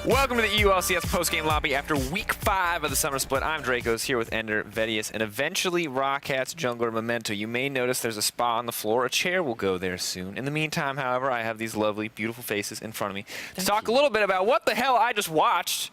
Welcome to the EU LCS postgame lobby after week 5 of the summer split. I'm Dracos here with Ender, Vedius, and eventually Rockat's jungler Memento. You may notice there's a spot on the floor. A chair will go there soon. In the meantime, however, I have these lovely, beautiful faces in front of me to talk a little bit about what the hell I just watched.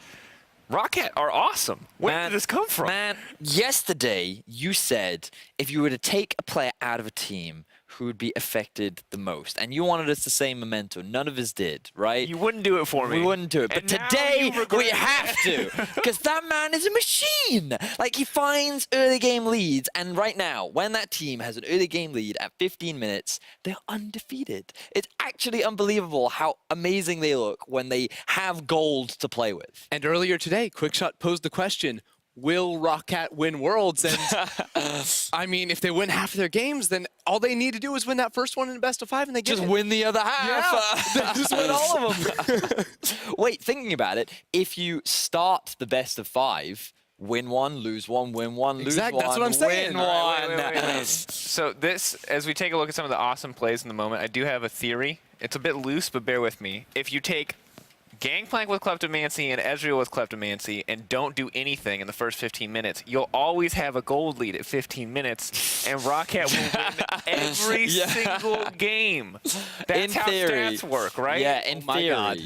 Roccat are awesome. Where did this come from? Man, yesterday you said if you were to take a player out of a team, who would be affected the most? And you wanted us to say Memento. None of us did, right? You wouldn't do it for me. We wouldn't do it. But today, we have to. Because that man is a machine. Like, he finds early game leads. And right now, when that team has an early game lead at 15 minutes, they're undefeated. It's actually unbelievable how amazing they look when they have gold to play with. And earlier today, Quickshot posed the question, will Roccat win Worlds? And I mean, if they win half of their games, then all they need to do is win that first one in the best of 5 and they get Just it. win the other half. Yeah, just win all of them. Wait, thinking about it, if you start the best of 5, win one, lose one, win one, lose one, that's what I'm saying. win one. Wait. So this, as we take a look at some of the awesome plays in the moment, I do have a theory. It's a bit loose, but bear with me. If you take Gangplank with Kleptomancy and Ezreal with Kleptomancy and don't do anything in the first 15 minutes, you'll always have a gold lead at 15 minutes, and Roccat will win every single game. That's In how theory. stats work, right? Yeah, in my theory. God.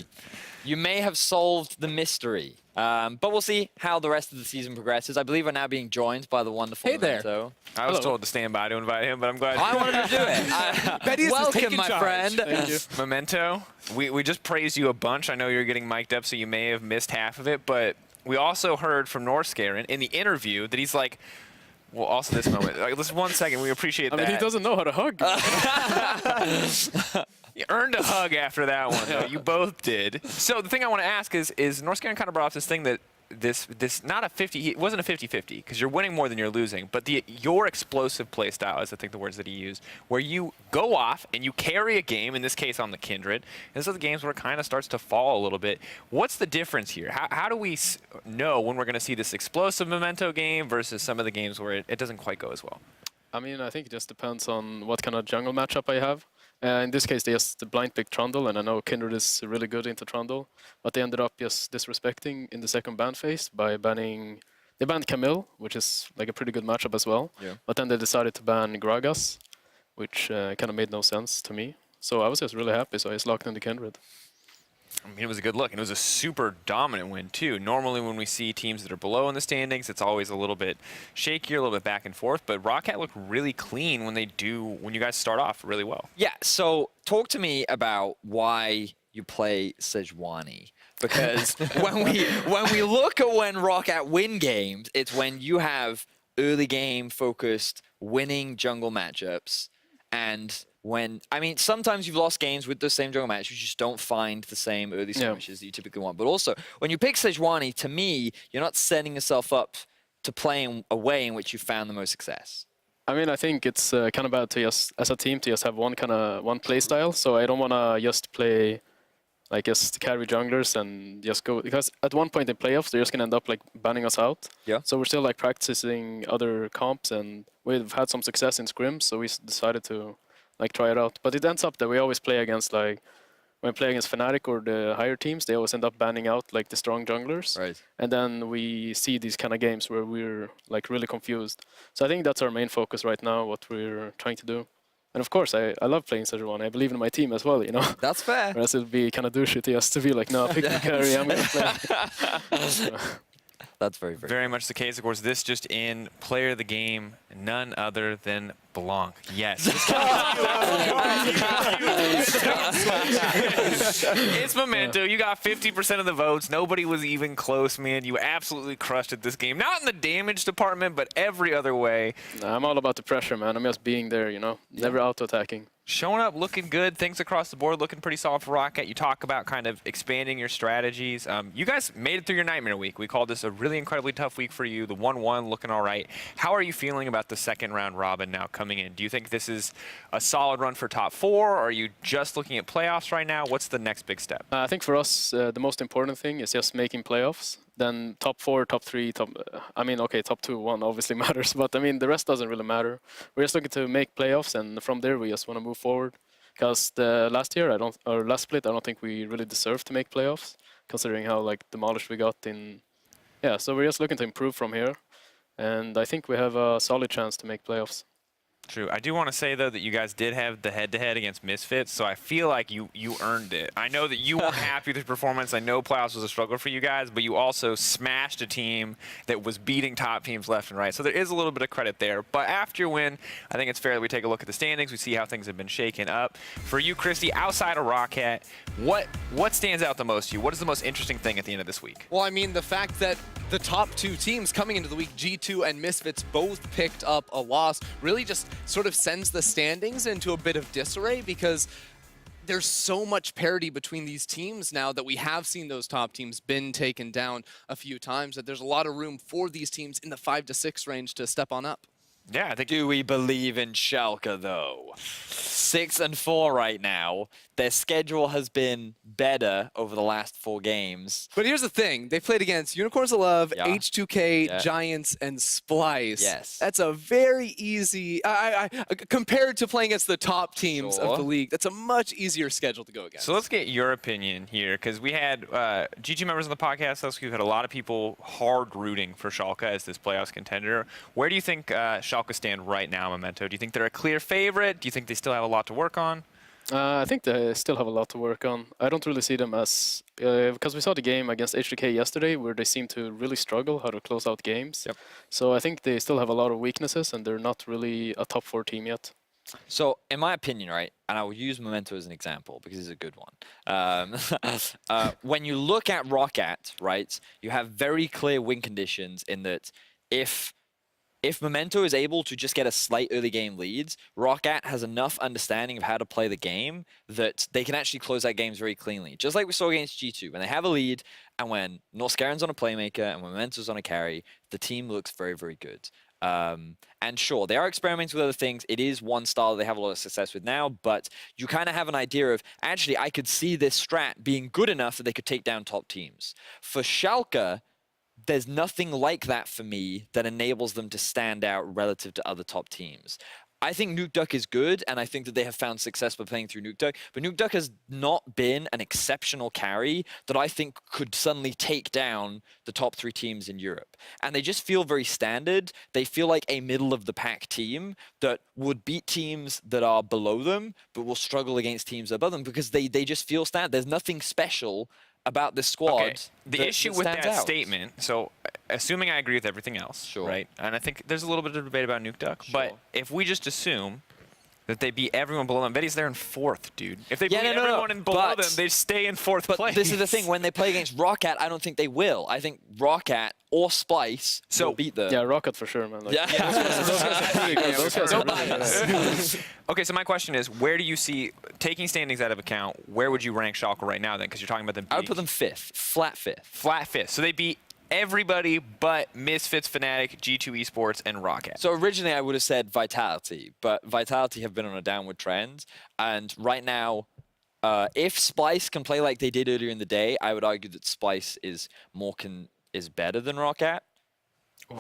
You may have solved the mystery. But we'll see how the rest of the season progresses. I believe we're now being joined by the wonderful Hey there. Memento. I was Hello. told to stand by to invite him, but I'm glad. I wanted to do it. Betty is Welcome, taking my charge. friend. Thank you. Memento, we just praised you a bunch. I know you're getting mic'd up, so you may have missed half of it, but we also heard from Norskaren in the interview that he's like, well, also this moment. Like, listen 1 second. We appreciate I that. mean, he doesn't know how to hug. You earned a hug after that one, though. You both did. So the thing I want to ask is Norskaren kind of brought up this thing that this not a 50, it wasn't a 50-50 because you're winning more than you're losing, but your explosive play style is I think the words that he used, where you go off and you carry a game, in this case on the Kindred, and this is the games where it kind of starts to fall a little bit. What's the difference here? How do we know when we're going to see this explosive Memento game versus some of the games where it doesn't quite go as well? I mean, I think it just depends on what kind of jungle matchup I have. In this case, they just blind picked Trundle, and I know Kindred is really good into Trundle, but they ended up just disrespecting in the second ban phase by banning. They banned Camille, which is like a pretty good matchup as well. Yeah. But then they decided to ban Gragas, which kind of made no sense to me. So I was just really happy, so I just locked in the Kindred. I mean, it was a good look, and it was a super dominant win, too. Normally, when we see teams that are below in the standings, it's always a little bit shakier, a little bit back and forth, but Roccat looked really clean when you guys start off really well. Yeah, so talk to me about why you play Sejuani. Because when we look at when Roccat win games, it's when you have early game focused winning jungle matchups, and when, I mean, sometimes you've lost games with the same jungle match, you just don't find the same early skirmishes that you typically want. But also, when you pick Sejuani, to me, you're not setting yourself up to play in a way in which you found the most success. I mean, I think it's kind of bad to just, as a team, to just have one play style. So I don't want to just play, like, just carry junglers and just go, because at one point in playoffs, they're just going to end up, like, banning us out. Yeah. So we're still, like, practicing other comps, and we've had some success in scrims, so we decided to, like, try it out. But it ends up that we always play against, like, when we play against Fnatic or the higher teams, they always end up banning out, like, the strong junglers. Right. And then we see these kind of games where we're, like, really confused. So I think that's our main focus right now, what we're trying to do. And of course, I love playing Sejuani. I believe in my team as well, you know? That's fair. Or else it'd be kind of douchey just to be like, no, pick the carry, I'm going to play. That's very, very Very much the case. Of course, this just in, player of the game, none other than Blanc. Yes. It's Memento. You got 50% of the votes. Nobody was even close, man. You absolutely crushed it this game. Not in the damage department, but every other way. Nah, I'm all about the pressure, man. I'm just being there, you know? Never auto-attacking. Showing up, looking good. Things across the board looking pretty solid for Roccat. You talk about kind of expanding your strategies. You guys made it through your Nightmare Week. We called this a really incredibly tough week for you. The 1-1 looking all right. How are you feeling about the second round robin now coming in? Do you think this is a solid run for top 4? Or are you just looking at playoffs right now? What's the next big step? I think for us, the most important thing is just making playoffs. Then top 4, top 3, top 2, 1 obviously matters, but I mean, the rest doesn't really matter. We're just looking to make playoffs, and from there we just want to move forward. Because the last split, I don't think we really deserved to make playoffs. considering how like demolished we got in. Yeah, so we're just looking to improve from here, and I think we have a solid chance to make playoffs. True. I do want to say, though, that you guys did have the head-to-head against Misfits, so I feel like you earned it. I know that you weren't happy with your performance. I know playoffs was a struggle for you guys, but you also smashed a team that was beating top teams left and right. So there is a little bit of credit there. But after your win, I think it's fair that we take a look at the standings. We see how things have been shaken up. For you, Christy, outside of Roccat, what stands out the most to you? What is the most interesting thing at the end of this week? Well, I mean, the fact that the top two teams coming into the week, G2 and Misfits, both picked up a loss, really just sort of sends the standings into a bit of disarray because there's so much parity between these teams now that we have seen those top teams been taken down a few times, that there's a lot of room for these teams in the 5 to 6 range to step on up. Yeah, I think. Do we believe in Schalke, though? 6-4 right now. Their schedule has been better over the last 4 games. But here's the thing. They played against Unicorns of Love, Yeah. H2K, Yeah. Giants, and Splice. Yes. That's a very easy, compared to playing against the top teams Sure. of the league, that's a much easier schedule to go against. So let's get your opinion here, because we had G2 members on the podcast last week. We had a lot of people hard rooting for Schalke as this playoffs contender. Where do you think Schalke stand right now, Memento? Do you think they're a clear favorite? Do you think they still have a lot to work on? I think they still have a lot to work on. I don't really see them as because we saw the game against H2K yesterday where they seem to really struggle how to close out games. Yep. So I think they still have a lot of weaknesses and they're not really a top 4 team yet. So, in my opinion, right, and I will use Memento as an example because it's a good one. When you look at Roccat, right, you have very clear win conditions in that if Memento is able to just get a slight early game leads, Roccat has enough understanding of how to play the game that they can actually close out games very cleanly. Just like we saw against G2. When they have a lead and when Norscaren's on a playmaker and when Memento's on a carry, the team looks very, very good. And sure, they are experimenting with other things. It is one style they have a lot of success with now, but you kind of have an idea of, actually, I could see this strat being good enough that they could take down top teams. For Schalke, there's nothing like that for me that enables them to stand out relative to other top teams. I think Nuke Duck is good, and I think that they have found success by playing through Nuke Duck, but Nuke Duck has not been an exceptional carry that I think could suddenly take down the top 3 teams in Europe. And they just feel very standard. They feel like a middle-of-the-pack team that would beat teams that are below them, but will struggle against teams above them because they just feel standard. There's nothing special about this squad. Okay. The issue with that statement, so assuming I agree with everything else, Sure. right? And I think there's a little bit of debate about Nuke Duck, but Sure. if we just assume that they beat everyone below them, Betty's there in 4th, dude. If they Yeah, beat no, everyone in below but- them, they stay in 4th But place. this is the thing, when they play against Roccat, I don't think they will. I think Roccat or Splice will beat them. Yeah, Rocket for sure, man. Like, Yeah. those guys are really good. Okay, so my question is, where do you see, taking standings out of account, where would you rank Schalke right now then? Because you're talking about them I would beating put them 5th, flat 5th. flat 5th. So they beat everybody but Misfits, Fnatic, G2 Esports, and Roccat. So originally I would have said Vitality, but Vitality have been on a downward trend. And right now, if Splice can play like they did earlier in the day, I would argue that Splice is better than Roccat.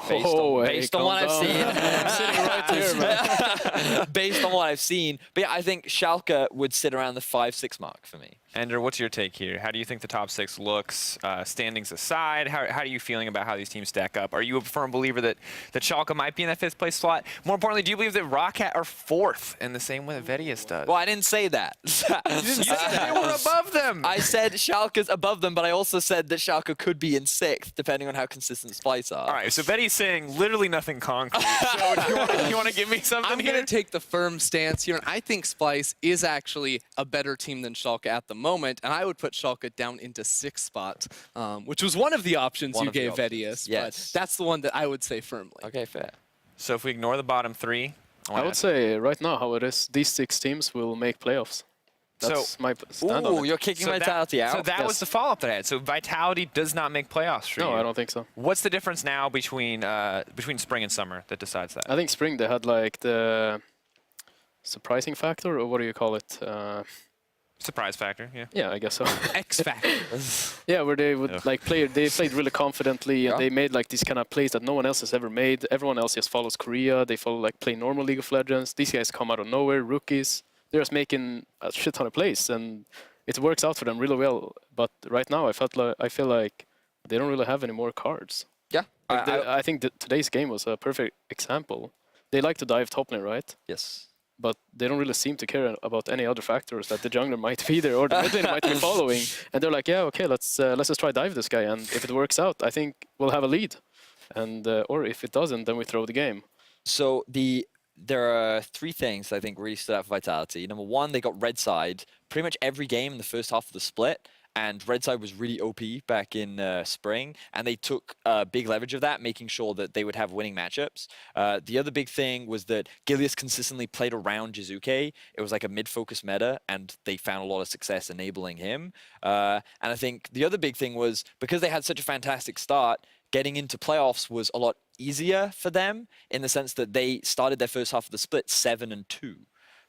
Based on what I've seen. I'm sitting right here, man. Based on what I've seen. But yeah, I think Schalke would sit around the 5-6 mark for me. Ender, what's your take here? How do you think the top 6 looks? Standings aside, how are you feeling about how these teams stack up? Are you a firm believer that Schalke might be in that 5th place slot? More importantly, do you believe that Roccat are 4th in the same way that Vedius does? Well, I didn't say that. you said they were above them. I said Schalke's above them, but I also said that Schalke could be in 6th, depending on how consistent Splice are. All right, so Betty's saying literally nothing concrete. So do you want to give me something I'm here? going to take the firm stance here, and I think Splice is actually a better team than Schalke at the moment, and I would put Schalke down into 6th spot, which was one of the options One you of the gave options, Vedius, yes. but that's the one that I would say firmly. Okay, fair. So if we ignore the bottom 3, I would say right now how it is, these 6 teams will make playoffs. That's my stand on Ooh, it. you're kicking Vitality out. So that was the follow-up that I had. So Vitality does not make playoffs for you. No, I don't think so. What's the difference now between spring and summer that decides that? I think spring they had like the surprising factor, or what do you call it? Surprise factor, yeah. Yeah, I guess so. X Factor. Yeah, where they would like play. They played really confidently, and Yeah. they made like these kind of plays that no one else has ever made. Everyone else just follows Korea. They follow like play normal League of Legends. These guys come out of nowhere, rookies. They're just making a shit ton of plays, and it works out for them really well. But right now, I feel like they don't really have any more cards. Yeah. Like I think that today's game was a perfect example. They like to dive top lane, right? Yes. But they don't really seem to care about any other factors that the jungler might be there or the mid lane might be following. And they're like, yeah, okay, let's just try dive this guy, and if it works out, I think we'll have a lead. And or if it doesn't, then we throw the game. So there are three things I think really stood out for Vitality. Number one, they got red side pretty much every game in the first half of the split. And red side was really OP back in spring, and they took big leverage of that, making sure that they would have winning matchups. The other big thing was that Gilius consistently played around Jizuke. It was like a mid-focus meta, and they found a lot of success enabling him. And I think the other big thing was, because they had such a fantastic start, getting into playoffs was a lot easier for them, in the sense that they started their first half of the split 7-2.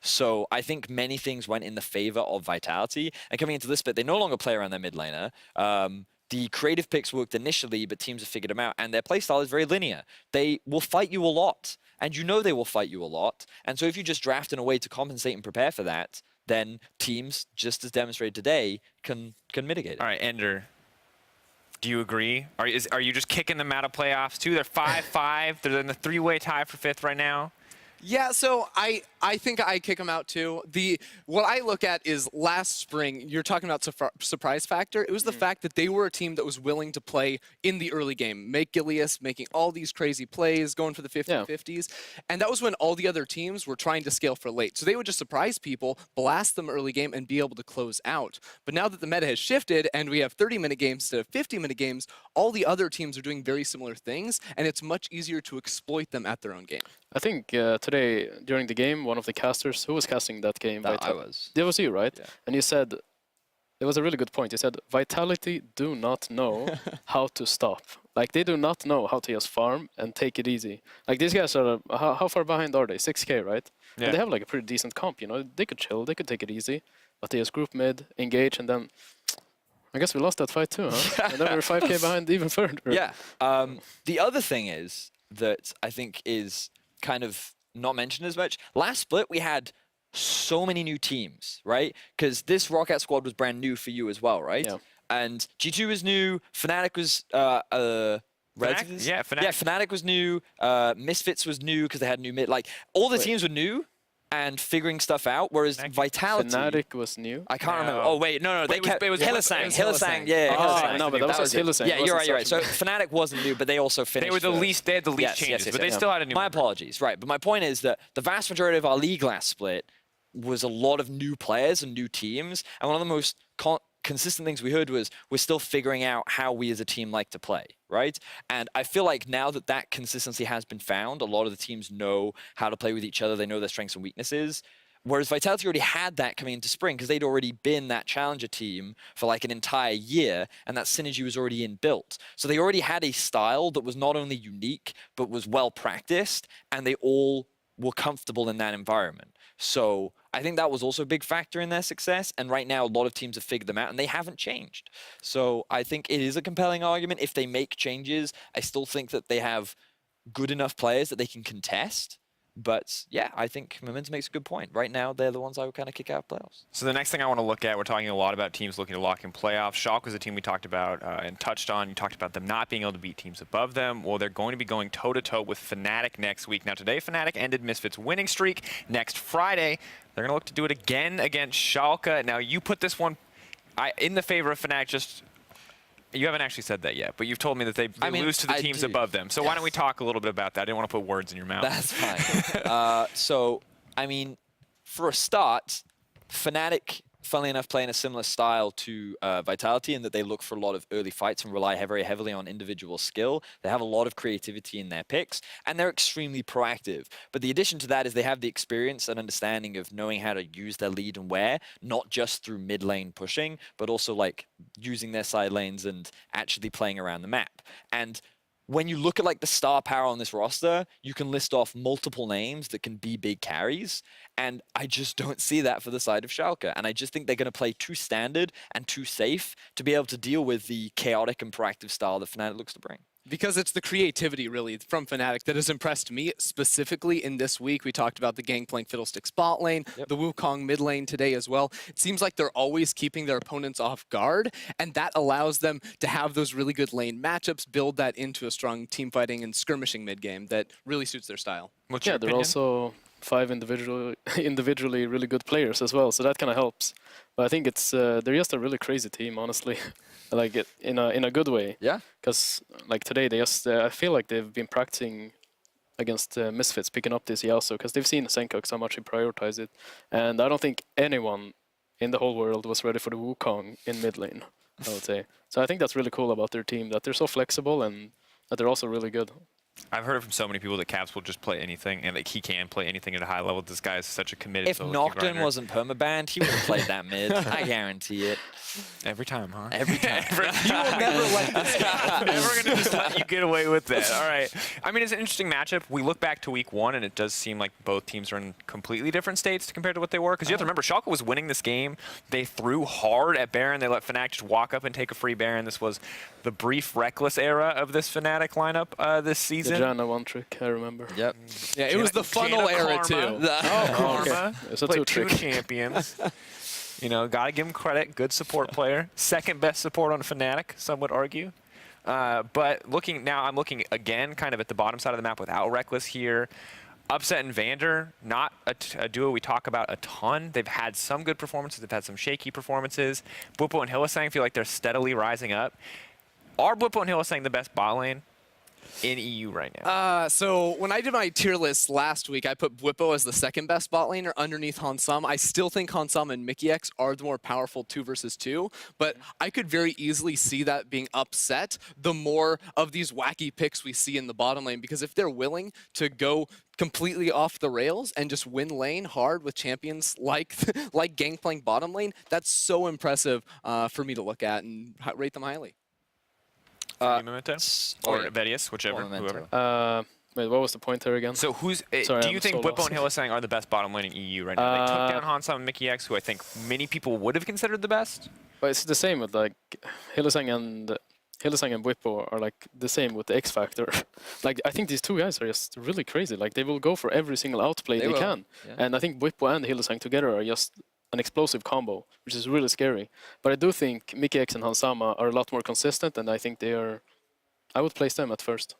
So I think many things went in the favor of Vitality. And coming into this bit, they no longer play around their mid laner. The creative picks worked initially, but teams have figured them out. And their playstyle is very linear. They will fight you a lot. And you know they will fight you a lot. And so if you just draft in a way to compensate and prepare for that, then teams, just as demonstrated today, can mitigate it. All right, Ender, do you agree? Are you just kicking them out of playoffs too? They're 5-5. They're in the three-way tie for 5th right now. Yeah, so I think I kick them out too. What I look at is last spring, you're talking about surprise factor. It was the fact that they were a team that was willing to play in the early game, make Gilius, making all these crazy plays, going for the 50-50s. And that was when all the other teams were trying to scale for late. So they would just surprise people, blast them early game, and be able to close out. But now that the meta has shifted and we have 30-minute games instead of 50-minute games, all the other teams are doing very similar things, and it's much easier to exploit them at their own game. I think today, during the game, one of the casters, who was casting that game? I was. That was you, right? Yeah. And you said, it was a really good point. You said, Vitality do not know how to stop. Like, they do not know how to just farm and take it easy. Like, these guys are, how far behind are they? 6K, right? Yeah. And they have, like, a pretty decent comp, you know? They could chill, they could take it easy. But they just group mid, engage, and then... I guess we lost that fight too, huh? And then we're 5K behind even further. Yeah. The other thing is that I think is kind of not mentioned as much. Last split, we had so many new teams, right? Because this Roccat squad was brand new for you as well, right? Yeah. And G2 was new. Fnatic was relatively... Yeah, Fnatic. Yeah, Fnatic was new. Misfits was new because they had new mid. Like, all the teams were new and figuring stuff out, whereas Vitality... Fnatic was new. I can't remember. No. Oh, wait, no, they kept... Hylissang. Hylissang, yeah. Oh, Hylissang. no, but that was Hylissang. Yeah, you're right. So Fnatic wasn't new, but they also finished... They were the first. least. They had the least Yes, changes, yes, but they yes. still had a new. My member. apologies, right. But my point is that the vast majority of our league last split was a lot of new players and new teams. And one of the most consistent things we heard was we're still figuring out how we as a team like to play, right? And I feel like now that that consistency has been found, a lot of the teams know how to play with each other. They know their strengths and weaknesses. Whereas Vitality already had that coming into spring because they'd already been that challenger team for like an entire year, and that synergy was already inbuilt. So they already had a style that was not only unique, but was well practiced, and they all were comfortable in that environment. So I think that was also a big factor in their success, and right now a lot of teams have figured them out, and they haven't changed. So I think it is a compelling argument. If they make changes, I still think that they have good enough players that they can contest. But yeah, I think Momentum makes a good point. Right now, they're the ones I would kind of kick out of playoffs. So the next thing I want to look at, we're talking a lot about teams looking to lock in playoffs. Schalke was a team we talked about and touched on. You talked about them not being able to beat teams above them. Well, they're going to be going toe-to-toe with Fnatic next week. Now, today, Fnatic ended Misfits' winning streak. Next Friday, they're going to look to do it again against Schalke. Now, you put this one in the favor of Fnatic. Just you haven't actually said that yet, but you've told me that they lose to the teams above them. So why don't we talk a little bit about that? I didn't want to put words in your mouth. That's fine. So, I mean, for a start, Fnatic, funnily enough, play in a similar style to Vitality in that they look for a lot of early fights and rely very heavily on individual skill. They have a lot of creativity in their picks, and they're extremely proactive. But the addition to that is they have the experience and understanding of knowing how to use their lead and where, not just through mid lane pushing, but also like using their side lanes and actually playing around the map. And when you look at like the star power on this roster, you can list off multiple names that can be big carries. And I just don't see that for the side of Schalke. And I just think they're going to play too standard and too safe to be able to deal with the chaotic and proactive style that Fnatic looks to bring. Because it's the creativity, really, from Fnatic that has impressed me, specifically in this week. We talked about the Gangplank Fiddlesticks bot lane, the Wukong mid lane today as well. It seems like they're always keeping their opponents off guard, and that allows them to have those really good lane matchups, build that into a strong team fighting and skirmishing mid game that really suits their style. What's Yeah, your they're opinion? also 5 individually really good players as well, so that kind of helps. But I think it's they're just a really crazy team, honestly, like it in a good way. Yeah. Because like today, they just I feel like they've been practicing against Misfits, picking up this Yasuo, because they've seen Senkok how much he prioritized it, and I don't think anyone in the whole world was ready for the Wukong in mid lane, I would say. So I think that's really cool about their team, that they're so flexible and that they're also really good. I've heard from so many people that Caps will just play anything, and like he can play anything at a high level. This guy is such a committed. If solo Nocturne grinder. wasn't permabanned, he would have played that mid. I guarantee it. Every time, huh? Every time. You will never let this guy. Never gonna just let you get away with that. All right. I mean, it's an interesting matchup. We look back to week 1, and it does seem like both teams are in completely different states compared to what they were. Because you have to remember, Schalke was winning this game. They threw hard at Baron. They let Fnatic just walk up and take a free Baron. This was the brief Reckless era of this Fnatic lineup this The season. Janna one trick, I remember. Yep. Yeah, it was the funnel era, too. Karma. It's a Played 2 two-trick. champions. You know, gotta give him credit. Good support player. Second best support on Fnatic, some would argue. But I'm looking again kind of at the bottom side of the map without Reckless here. Upset and Vander, not a duo we talk about a ton. They've had some good performances. They've had some shaky performances. Bwipo and Hylissang feel like they're steadily rising up. Are Bwipo and Hylissang the best bot lane in EU right now? So when I did my tier list last week, I put Bwipo as the second best bot laner underneath Hansam. I still think Hansam and Mickey X are the more powerful 2 versus 2, but I could very easily see that being upset the more of these wacky picks we see in the bottom lane, because if they're willing to go completely off the rails and just win lane hard with champions like Gangplank bottom lane, that's so impressive for me to look at and rate them highly. Memento? Or yeah. Vedius, whichever, Or Memento. whoever. Wait, what was the point there again? So Sorry, do you I'm think so Bwipo lost. and Hylissang are the best bottom lane in EU right now? They took down Hansam and Mickey X, who I think many people would have considered the best. But it's the same with like Hylissang and Bwipo are like the same with the X Factor. Like I think these two guys are just really crazy. Like they will go for every single outplay they will, can. yeah. And I think Bwipo and Hylissang together are just an explosive combo, which is really scary. But I do think Mickey X and Hansama are a lot more consistent, and I think I would place them at first,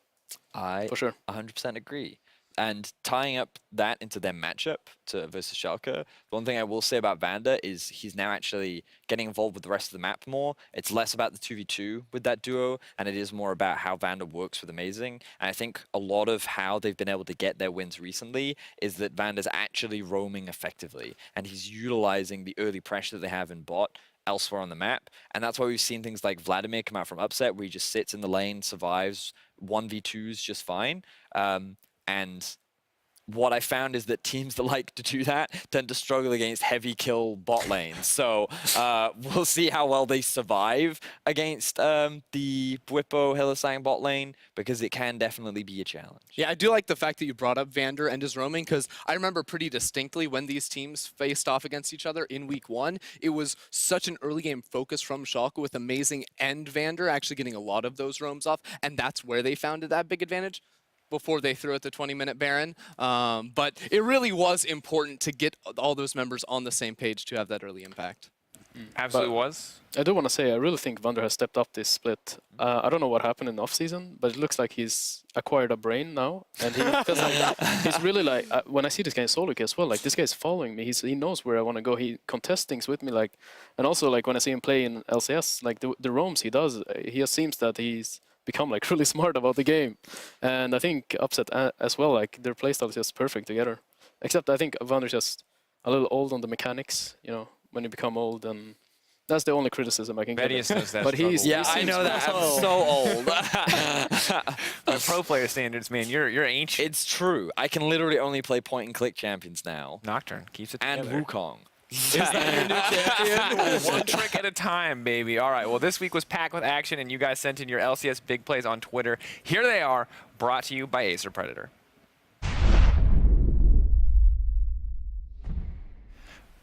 I for sure. 100% agree. And tying up that into their matchup versus Schalke, the one thing I will say about Vander is he's now actually getting involved with the rest of the map more. It's less about the 2v2 with that duo, and it is more about how Vander works with Amazing. And I think a lot of how they've been able to get their wins recently is that Vander's actually roaming effectively, and he's utilizing the early pressure that they have in bot elsewhere on the map. And that's why we've seen things like Vladimir come out from Upset, where he just sits in the lane, survives 1v2s just fine. And what I found is that teams that like to do that tend to struggle against heavy kill bot lanes. So we'll see how well they survive against the Bwipo Hylissang bot lane, because it can definitely be a challenge. Yeah, I do like the fact that you brought up Vander and his roaming, because I remember pretty distinctly when these teams faced off against each other in week 1, it was such an early game focus from Schalke with Amazing and Vander actually getting a lot of those roams off, and that's where they found that big advantage before they threw it the 20-minute Baron. But it really was important to get all those members on the same page to have that early impact. Absolutely was. I do want to say, I really think Vander has stepped up this split. I don't know what happened in off-season, but it looks like he's acquired a brain now. And he feels like he's really like, when I see this guy in solo as well, like this guy's following me. He knows where I want to go. He contests things with me. Like, and also like when I see him play in LCS, like the roams he does, he just seems that he's become like really smart about the game. And I think Upset as well, like their playstyle is just perfect together. Except I think Vander's just a little old on the mechanics, you know, when you become old, and that's the only criticism I can give. Vedius knows that. But he's Yeah, he I seems know that. smart. I'm so old. By pro player standards, man, you're ancient. It's true. I can literally only play point-and-click champions now. Nocturne keeps it And together. Wukong. One trick at a time, baby. All right, well, this week was packed with action, and you guys sent in your LCS big plays on Twitter. Here they are, brought to you by Acer Predator.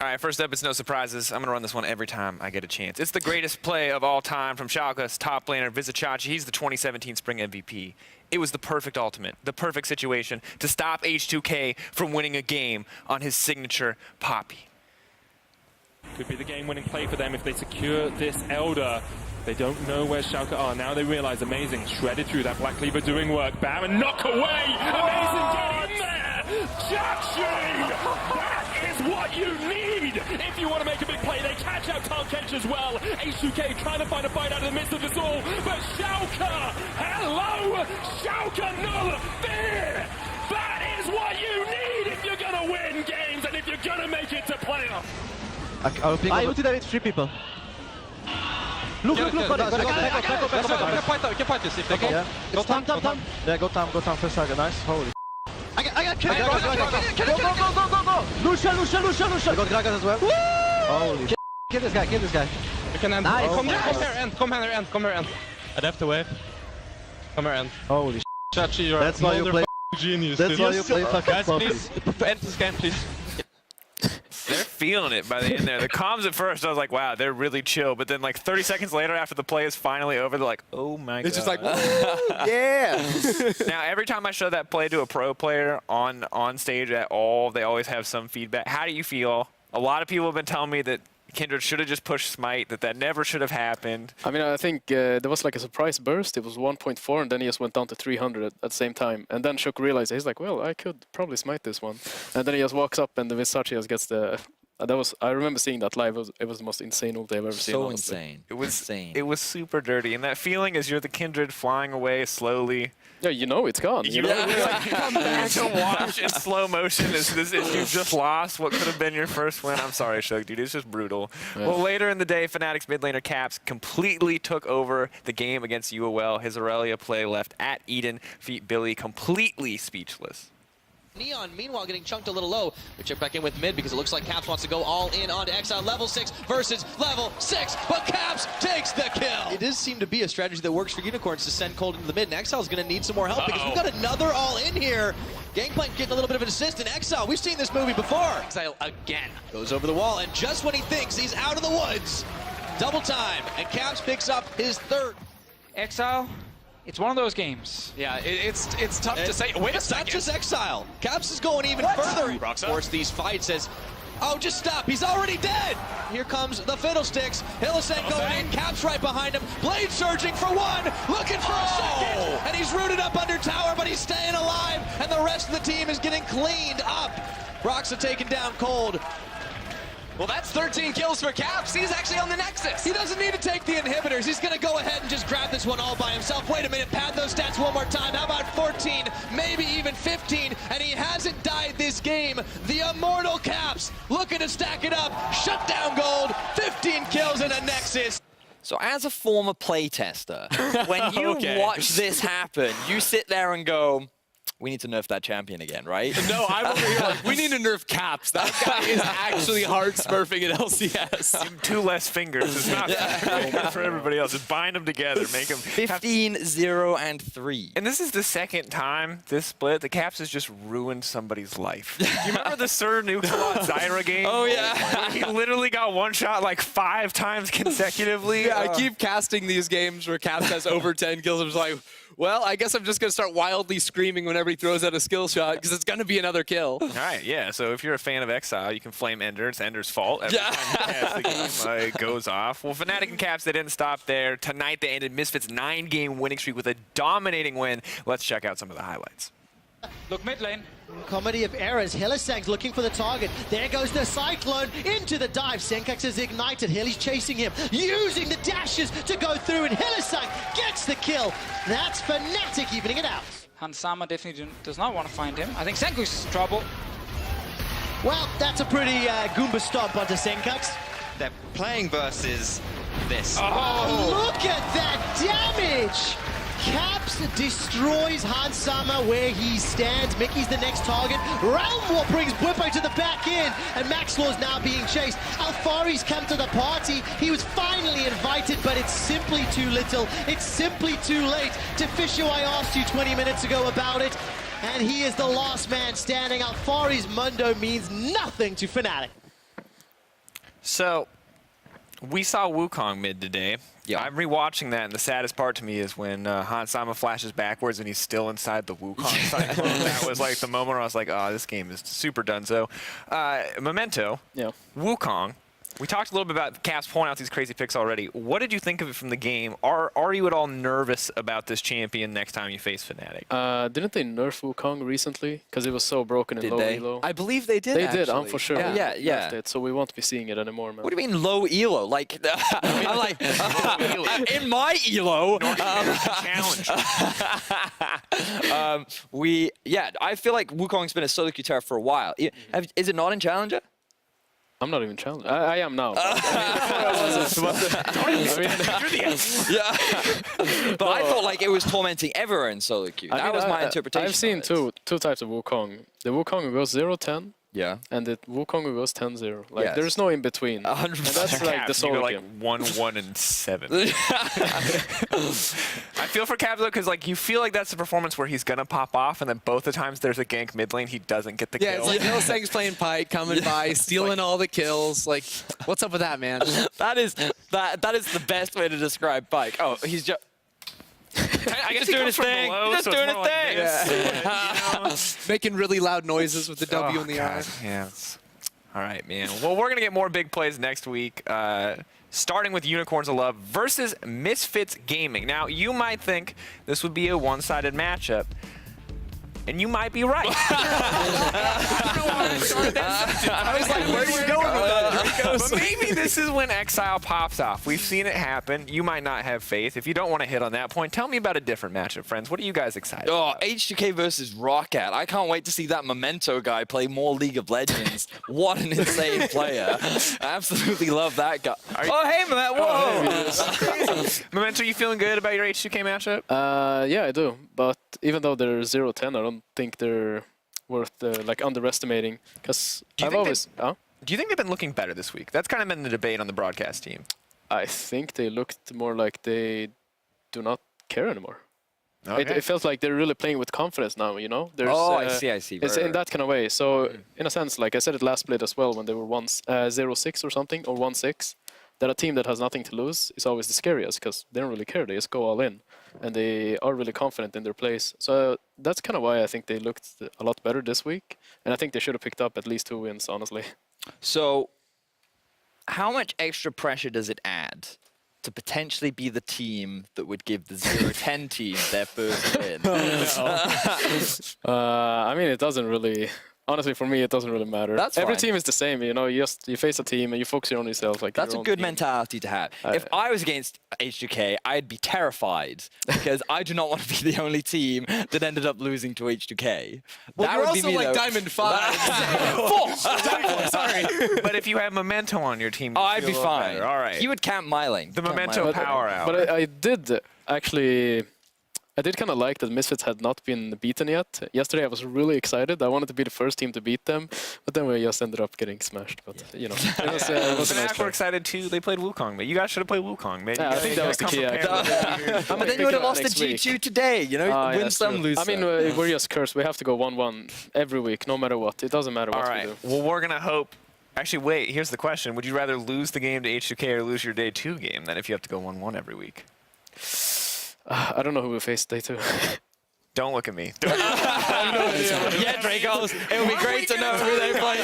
All right, first up, it's no surprises. I'm going to run this one every time I get a chance. It's the greatest play of all time from Schalke's top laner, Vizicachi. He's the 2017 Spring MVP. It was the perfect ultimate, the perfect situation to stop H2K from winning a game on his signature Poppy. Could be the game-winning play for them if they secure this Elder. They don't know where Schalke are. Now they realize, amazing, shredded through that Black Cleaver doing work. Bam, and knock away! Amazing, get in there! Jachi! That is what you need if you want to make a big play. They catch out Tarkench as well. H2K trying to find a fight out of the midst of this all. But Schalke, hello! Schalke, no fear! That is what you need if you're going to win games and if you're going to make it to playoff. I'll pick I ulted with 3 people. Look, Yeah, look, yeah, look, yeah, got it. We can fight this if they Okay, go. yeah. Go Tam, tam. Yeah, go time first target, nice. Holy. I got killed. Go. Lucia. I got Gragas as well. Holy Kill this guy. We can end. Nice. Come here, end. I'd have to wave. Come here, end. Holy Chachi, you're That's why you play. genius. That's why you play fucking Guys, Poppy. please, end this game, please. They're feeling it by the end there. The comms at first, I was like, wow, they're really chill. But then like 30 seconds later, after the play is finally over, they're like, oh my god. It's just like, yeah. Now, every time I show that play to a pro player on stage at all, they always have some feedback. How do you feel? A lot of people have been telling me that Kindred should have just pushed Smite, that never should have happened. I mean, I think there was like a surprise burst. It was 1.4, and then he just went down to 300 at the same time. And then Shook realized, he's like, well, I could probably smite this one. And then he just walks up, and the Vizicachi just gets the... I remember seeing that live. It was the most insane ult I've ever seen. So honestly. insane. It was insane. It was super dirty, and that feeling is you're the Kindred flying away slowly. Yeah, you know it's gone. You know? To watch in slow motion is you've just lost what could have been your first win. I'm sorry, Shug, dude. It's just brutal. Yeah. Well, later in the day, Fnatic's mid laner Caps completely took over the game against UOL. His Aurelia play left at Eden, feet Billy completely speechless. Neon, meanwhile, getting chunked a little low. We check back in with mid because it looks like Caps wants to go all in onto Exile. Level 6 versus level 6, but Caps takes the kill. It does seem to be a strategy that works for Unicorns to send Cold into the mid, and Exile's going to need some more help because we've got another all in here. Gangplank getting a little bit of an assist, and Exile, we've seen this movie before. Exile again goes over the wall, and just when he thinks he's out of the woods, double time, and Caps picks up his third. Exile, it's one of those games. Yeah, it's tough to say. Wait a It's not second. just Exile. Caps is going even further. Roxa? Force these fights as, oh, just stop. He's already dead. Here comes the Fiddlesticks. Hylissang going in. Caps right behind him. Blade surging for one. Looking for a second. And he's rooted up under tower, but he's staying alive. And the rest of the team is getting cleaned up. Roxa taking down Cold. Well, that's 13 kills for Caps. He's actually on the Nexus. He doesn't need to take the inhibitors. He's going to go ahead and just grab this one all by himself. Wait a minute, pad those stats one more time. How about 14, maybe even 15? And he hasn't died this game. The immortal Caps looking to stack it up. Shut down Gold, 15 kills in a Nexus. So as a former playtester, when you Okay. watch this happen, you sit there and go, we need to nerf that champion again, right? No, I'm over here like, we need to nerf Caps. That guy is actually hard smurfing at LCS. Give him 2 less fingers. It's not fair for everybody else. Just bind them together. Make them 15, 0, and 3. And this is the second time this split, the Caps has just ruined somebody's life. Do you remember the Sir Nuke-a-Lot Zyra game? Oh, yeah. He literally got one shot like 5 times consecutively. Yeah, I keep casting these games where Caps has over 10 kills. I'm just like, well, I guess I'm just going to start wildly screaming whenever he throws out a skill shot because it's going to be another kill. All right, yeah. So if you're a fan of Exile, you can flame Ender. It's Ender's fault. Every time he casts the game, it goes off. Well, Fnatic and Caps, they didn't stop there. Tonight, they ended Misfits' 9-game winning streak with a dominating win. Let's check out some of the highlights. Look mid lane. Comedy of errors. Hylissang's looking for the target. There goes the Cyclone into the dive. Senkax is ignited. Hilly's chasing him, using the dashes to go through, and Hylissang gets the kill. That's Fnatic evening it out. Hansama definitely does not want to find him. I think Senku's in trouble. Well, that's a pretty Goomba stomp onto Senkax. They're playing versus this. Look at that damage! Caps destroys Hansama where he stands. Mickey's the next target. Realm War brings Bwipo to the back end, and Maxlaw's now being chased. Alfari's come to the party. He was finally invited, but it's simply too little. It's simply too late. Tefishu, I asked you 20 minutes ago about it, and he is the last man standing. Alfari's Mundo means nothing to Fnatic. So, we saw Wukong mid today. Yeah. I'm rewatching that, and the saddest part to me is when Hansama flashes backwards and he's still inside the Wukong cycle. That was like the moment where I was like, oh, this game is super done. So, Memento, Yeah. Wukong. We talked a little bit about Caps pulling out these crazy picks already. What did you think of it from the game? Are you at all nervous about this champion next time you face Fnatic? Didn't they nerf Wukong recently? Because it was so broken in Did low they? elo. I believe they did. They did, actually. for sure. Yeah, They yeah. nerfed it, so we won't be seeing it anymore, man. What do you mean low elo? Like, I'm like, in my elo, Challenge. I feel like Wukong's been a solo queue terror for a while. Is it not in Challenger? I'm not even challenged. I am now. Yeah. But I thought like it was tormenting everyone in solo queue. That was my interpretation. I've seen of it. two types of Wukong. The Wukong who goes 0-10 Yeah. and the Wukong who goes 10-0. Like Yes. there's no in between. 100%. And that's like the Caps, you go solo like game. 1-1-7. I feel for Caps though, because like you feel like that's the performance where he's gonna pop off, and then both the times there's a gank mid lane, he doesn't get the Yeah, kill. it's like Hillsang's playing Pike, coming by, stealing all the kills. Like, what's up with that, man? That is the best way to describe Pike. Oh, he's just I guess just he doing comes his from thing. below, Just so it's doing more his like thing. this. Making really loud noises with the W in the God, eye. yeah. All right, man. Well, we're gonna get more big plays next week. Starting with Unicorns of Love versus Misfits Gaming. Now, you might think this would be a one-sided matchup, and you might be right. I don't know why I started that sentence. I was like, where are you going with that? But maybe this is when Exile pops off. We've seen it happen. You might not have faith. If you don't want to hit on that point, tell me about a different matchup, friends. What are you guys excited Oh, about? H2K versus Rocket. I can't wait to see that Memento guy play more League of Legends. What an insane player. I absolutely love that guy. Oh, hey, Memento. Whoa. Memento, you feeling good about your H2K matchup? Yeah, I do. But even though they're 0-10, I don't think they're worth like underestimating. Because Do you I've think always. Do you think they've been looking better this week? That's kind of been the debate on the broadcast team. I think they looked more like they do not care anymore. Okay. It felt like they're really playing with confidence now, you know? There's, I see. It's in that kind of way. So, in a sense, like I said it last split as well, when they were 0-6 or something, or 1-6, that a team that has nothing to lose is always the scariest because they don't really care. They just go all in. And they are really confident in their plays. So that's kind of why I think they looked a lot better this week. And I think they should have picked up at least 2 wins, honestly. So, how much extra pressure does it add to potentially be the team that would give the 0-10 team their first win? I mean, it doesn't really... Honestly, for me, it doesn't really matter. That's Every fine. team is the same, you know. You face a team and you focus on yourself. Like That's your a own good team. mentality to have. If I was against H2K, I'd be terrified because I do not want to be the only team that ended up losing to H2K. Well, that you're would be also me, like though. Diamond 5. Sorry. But if you have Memento on your team, you Oh, I'd feel be a little fine. better. All right. He would camp my lane. The Camp my Memento lane. power out. But I did actually... I did kind of like that Misfits had not been beaten yet. Yesterday I was really excited. I wanted to be the first team to beat them, but then we just ended up getting smashed. But, you know, it was a nice Fnatic were play. excited too. They played Wukong, but you guys should have played Wukong, man. Yeah, I think that was the key. But then you would have lost the Next week. G2 today. You know, Yeah, win that's some, true. lose I mean, some. we're just cursed. We have to go 1-1 every week, no matter what. It doesn't matter All what right. we do. Well, we're gonna hope. Actually, wait. Here's the question: would you rather lose the game to H2K or lose your day 2 game than if you have to go 1-1 every week? I don't know who we face day 2. Don't look at me. Yeah, Dracos. It would be great to know who they played.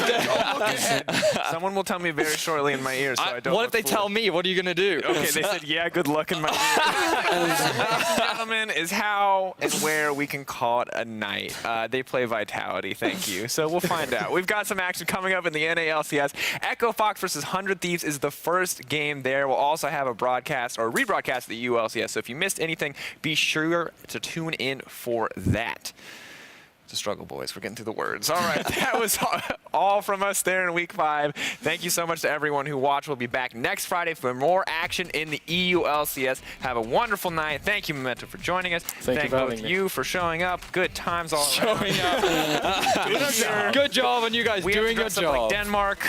Someone will tell me very shortly in my ear, so I don't. What if look they tell foolish. me? What are you going to do? Okay, they said, yeah, good luck in my ear. Ladies and gentlemen, is how and where we can call it a night. They play Vitality, thank you. So we'll find out. We've got some action coming up in the NALCS. Echo Fox versus 100 Thieves is the first game there. We'll also have a broadcast or rebroadcast of the ULCS. So if you missed anything, be sure to tune in for that. It's a struggle, boys. We're getting through the words. All right, that was all from us there in Week 5. Thank you so much to everyone who watched. We'll be back next Friday for more action in the EU LCS. Have a wonderful night. Thank you, Memento, for joining us. Thank you for both having me. you for showing up. Good times all around. Good job on you guys We have to doing your dress up like job. Denmark.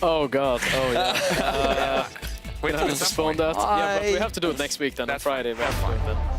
Oh, God. Oh, yeah. Wait, Can I at some postpone point. that? Yeah, but we Bye. have to do it next week then, on That's Friday. fine. We have to do it then.